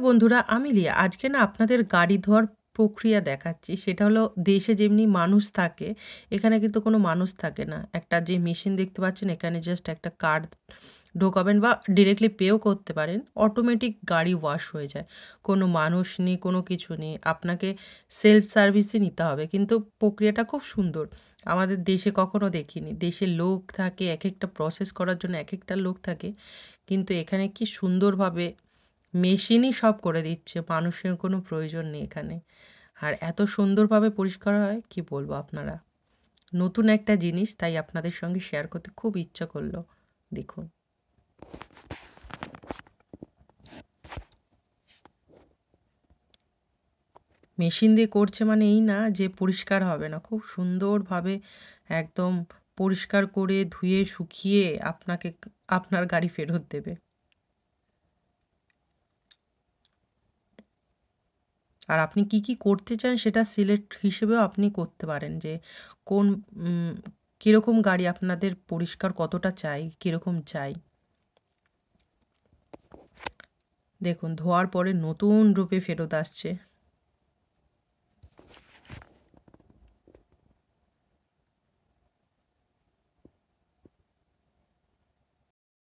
বন্ধুরা, আমি লিয়া। আজকে না আপনাদের গাড়ি ধোয়ার প্রক্রিয়া দেখাচ্ছি। সেটা হলো দেশে যেমনি মানুষ থাকে, এখানে কিন্তু কোনো মানুষ থাকে না। একটা যে মেশিন দেখতে পাচ্ছেন এখানে জাস্ট একটা কার্ড ঢোকাবেন বা ডিরেক্টলি পেও করতে পারেন। অটোমেটিক গাড়ি ওয়াশ হয়ে যায়। কোনো মানুষ নেই, কোনো কিছু নেই। আপনাকে সেলফ সার্ভিসই নিতে হবে। কিন্তু প্রক্রিয়াটা খুব সুন্দর। আমাদের দেশে কখনো দেখিনি। দেশে লোক থাকে, একেকটা প্রসেস করার জন্য একেকটা লোক থাকে। কিন্তু এখানে কি সুন্দরভাবে মেশিনই সব করে দিচ্ছে। মানুষের কোনো প্রয়োজন নেই এখানে। আর এত সুন্দরভাবে পরিষ্কার হয় কি বলবো আপনারা। নতুন একটা জিনিস তাই আপনাদের সঙ্গে শেয়ার করতে খুব ইচ্ছা করলো। দেখুন। মেশিন দিয়ে করছে মানে এই না যে পরিষ্কার হবে না। খুব সুন্দরভাবে একদম পরিষ্কার করে ধুয়ে শুকিয়ে আপনাকে আপনার গাড়ি ফেরত দেবে। আর আপনি কি, কি করতে চান সেটা সিলেক্ট হিসেবেও আপনি করতে পারেন যে কোন কীরকম গাড়ি আপনাদের পরিষ্কার কতটা চাই, কীরকম চাই। দেখুন ধোয়ার পরে নতুন রূপে ফেরত আসছে।